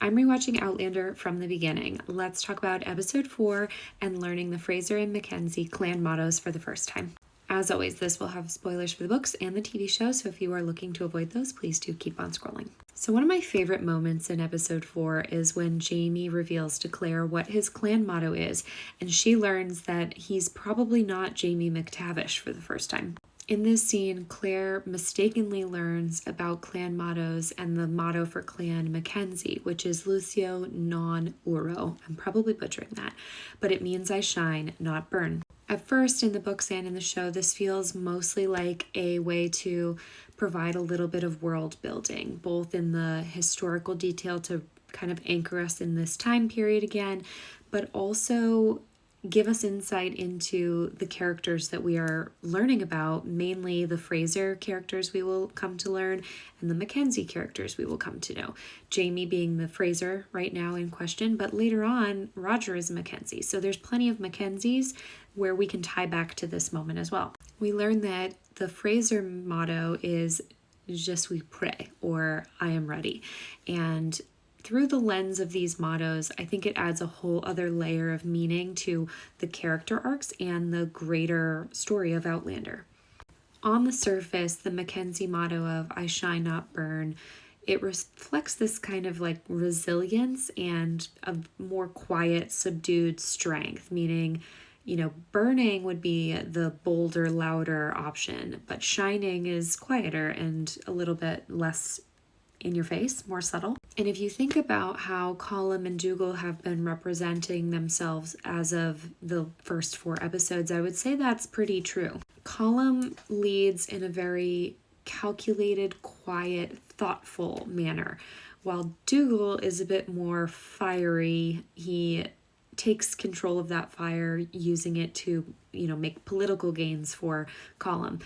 I'm rewatching Outlander from the beginning. Let's talk about episode 4 and learning the Fraser and Mackenzie clan mottos for the first time. As always, this will have spoilers for the books and the TV show, so if you are looking to avoid those, please do keep on scrolling. So one of my favorite moments in episode 4 is when Jamie reveals to Claire what his clan motto is, and she learns that he's probably not Jamie McTavish for the first time. In this scene, Claire mistakenly learns about clan mottos and the motto for Clan Mackenzie, which is Lucio non uro. I'm probably butchering that, but it means I shine, not burn. At first, in the books and in the show, this feels mostly like a way to provide a little bit of world building, both in the historical detail to kind of anchor us in this time period again, but also give us insight into the characters that we are learning about, mainly the Fraser characters we will come to learn and the Mackenzie characters we will come to know. Jamie being the Fraser right now in question, but later on, Roger is a Mackenzie. So there's plenty of Mackenzies where we can tie back to this moment as well. We learn that the Fraser motto is Je suis prêt, or I am ready. And through the lens of these mottos, I think it adds a whole other layer of meaning to the character arcs and the greater story of Outlander. On the surface, the Mackenzie motto of I shine not burn, it reflects this kind of like resilience and a more quiet, subdued strength, meaning, burning would be the bolder, louder option, but shining is quieter and a little bit less in your face, more subtle. And if you think about how Colum and Dougal have been representing themselves as of the first 4 episodes, I would say that's pretty true. Colum leads in a very calculated, quiet, thoughtful manner, while Dougal is a bit more fiery. He takes control of that fire, using it to, make political gains for Colum.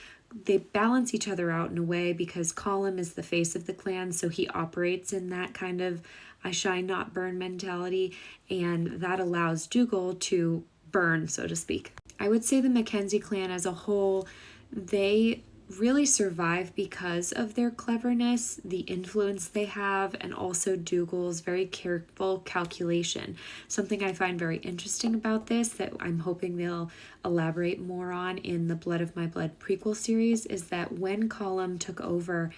They balance each other out in a way because Colum is the face of the clan, so he operates in that kind of I shine not burn mentality, and that allows Dougal to burn, so to speak. I would say the Mackenzie clan as a whole, they really survive because of their cleverness, the influence they have, and also Dougal's very careful calculation. Something I find very interesting about this that I'm hoping they'll elaborate more on in the Blood of My Blood prequel series is that when Colum took over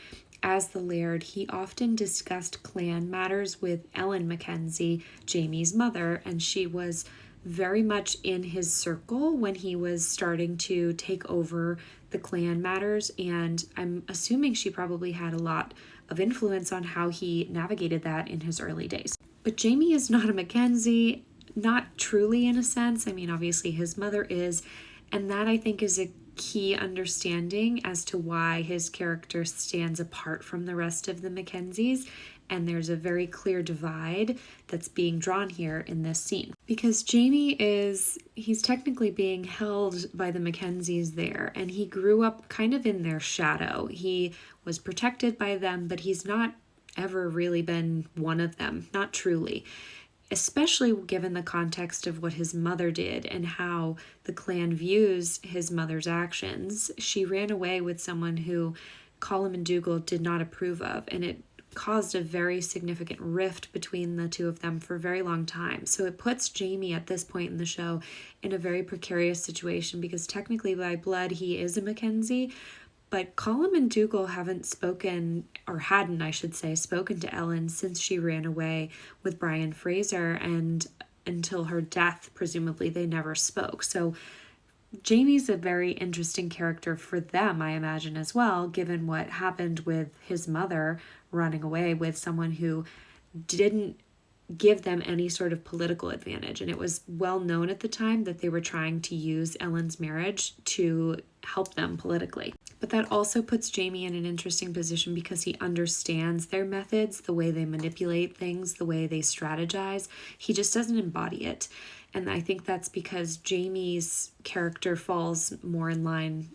as the Laird, he often discussed clan matters with Ellen Mackenzie, Jamie's mother, and she was very much in his circle when he was starting to take over the clan matters, and I'm assuming she probably had a lot of influence on how he navigated that in his early days. But Jamie is not a Mackenzie, not truly in a sense. I mean, obviously his mother is, and that I think is a key understanding as to why his character stands apart from the rest of the Mackenzies, and there's a very clear divide that's being drawn here in this scene. Because Jamie he's technically being held by the Mackenzies there, and he grew up kind of in their shadow. He was protected by them, but he's not ever really been one of them, not truly. Especially given the context of what his mother did and how the clan views his mother's actions. She ran away with someone who Colum and Dougal did not approve of, and it caused a very significant rift between the two of them for a very long time. So it puts Jamie at this point in the show in a very precarious situation because technically by blood he is a Mackenzie, but Colum and Dougal haven't spoken, or hadn't, I should say, spoken to Ellen since she ran away with Brian Fraser, and until her death, presumably, they never spoke. So Jamie's a very interesting character for them, I imagine, as well, given what happened with his mother running away with someone who didn't give them any sort of political advantage. And it was well known at the time that they were trying to use Ellen's marriage to help them politically. But that also puts Jamie in an interesting position because he understands their methods, the way they manipulate things, the way they strategize. He just doesn't embody it. And I think that's because Jamie's character falls more in line,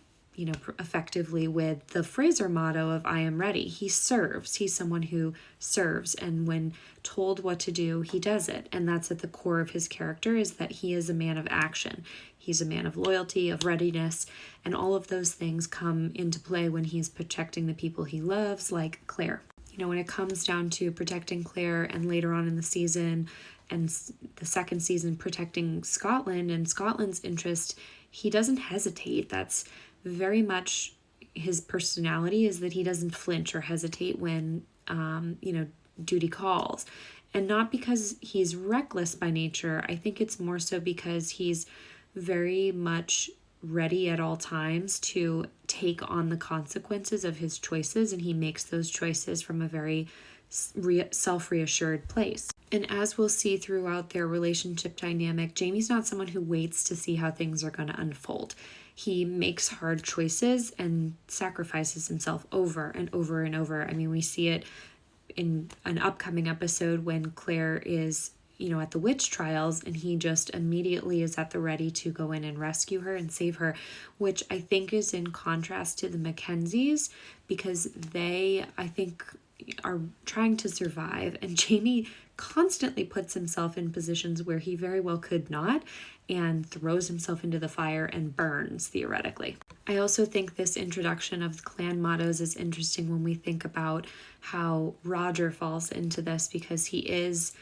effectively with the Fraser motto of I am ready. He serves. He's someone who serves. And when told what to do, he does it. And that's at the core of his character, is that he is a man of action. He's a man of loyalty, of readiness, and all of those things come into play when he's protecting the people he loves, like Claire. when it comes down to protecting Claire and later on in the season and the second season protecting Scotland and Scotland's interest, he doesn't hesitate. That's very much his personality, is that he doesn't flinch or hesitate when, duty calls. And not because he's reckless by nature. I think it's more so because he's very much ready at all times to take on the consequences of his choices, and he makes those choices from a very self-reassured place. And as we'll see throughout their relationship dynamic, Jamie's not someone who waits to see how things are going to unfold. He makes hard choices and sacrifices himself over and over and over. I mean, we see it in an upcoming episode when Claire is at the witch trials, and he just immediately is at the ready to go in and rescue her and save her, which I think is in contrast to the Mackenzies, because they, I think, are trying to survive, and Jamie constantly puts himself in positions where he very well could not, and throws himself into the fire and burns, theoretically. I also think this introduction of clan mottos is interesting when we think about how Roger falls into this, because he is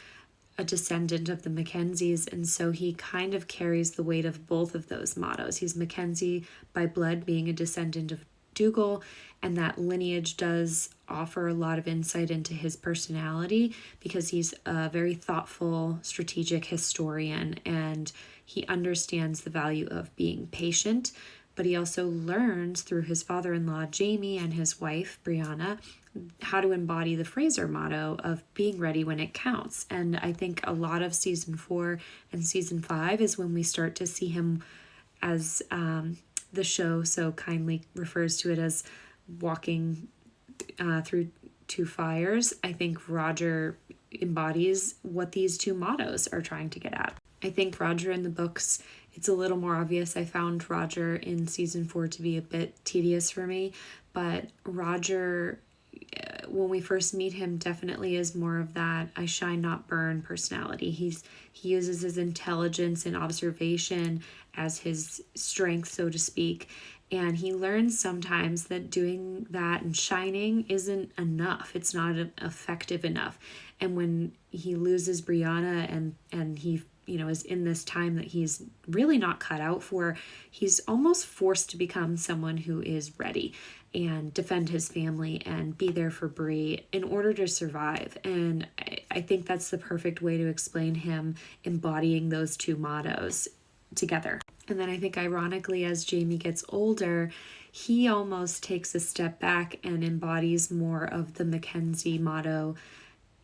a descendant of the Mackenzies, and so he kind of carries the weight of both of those mottos. He's Mackenzie by blood, being a descendant of Dougal, and that lineage does offer a lot of insight into his personality, because he's a very thoughtful, strategic historian, and he understands the value of being patient, but he also learns through his father-in-law Jamie and his wife Brianna how to embody the Fraser motto of being ready when it counts. And I think a lot of season 4 and season 5 is when we start to see him, as the show so kindly refers to it, as walking through two fires. I think Roger embodies what these two mottos are trying to get at. I think Roger in the books, it's a little more obvious. I found Roger in season 4 to be a bit tedious for me, but Roger, when we first meet him, definitely is more of that I shine not burn personality. He uses his intelligence and observation as his strength, so to speak, and he learns sometimes that doing that and shining isn't enough. It's not effective enough. And when he loses Brianna and he is in this time that he's really not cut out for, he's almost forced to become someone who is ready and defend his family and be there for Bree in order to survive. And I think that's the perfect way to explain him embodying those two mottos together. And then I think ironically, as Jamie gets older, he almost takes a step back and embodies more of the Mackenzie motto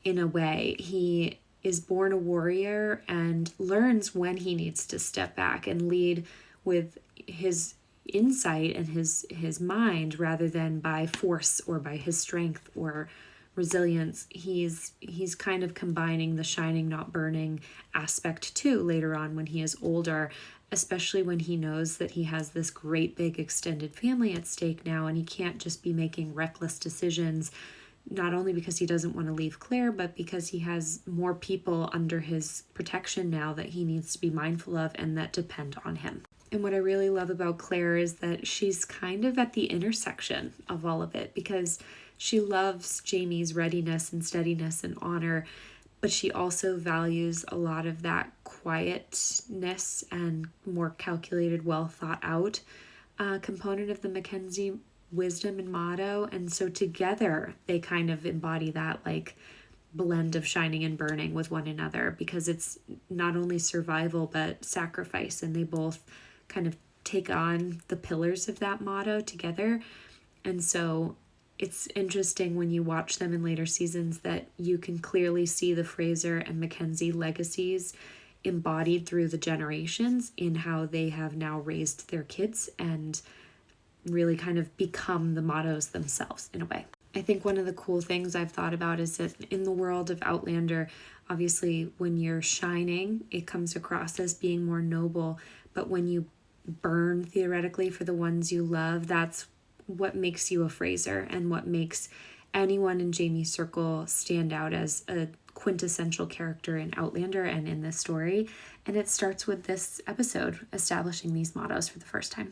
in a way. He is born a warrior and learns when he needs to step back and lead with his insight and his mind rather than by force or by his strength or resilience. He's kind of combining the shining not burning aspect too later on when he is older, especially when he knows that he has this great big extended family at stake now, and he can't just be making reckless decisions, not only because he doesn't want to leave Claire, but because he has more people under his protection now that he needs to be mindful of and that depend on him. And what I really love about Claire is that she's kind of at the intersection of all of it, because she loves Jamie's readiness and steadiness and honor, but she also values a lot of that quietness and more calculated, well thought out component of the Mackenzie wisdom and motto. And so together they kind of embody that like blend of shining and burning with one another, because it's not only survival but sacrifice, and they both kind of take on the pillars of that motto together. And so it's interesting when you watch them in later seasons that you can clearly see the Fraser and Mackenzie legacies embodied through the generations in how they have now raised their kids and really kind of become the mottos themselves in a way. I think one of the cool things I've thought about is that in the world of Outlander, obviously when you're shining, it comes across as being more noble, but when you burn theoretically for the ones you love, that's what makes you a Fraser and what makes anyone in Jamie's circle stand out as a quintessential character in Outlander and in this story. And it starts with this episode establishing these mottos for the first time.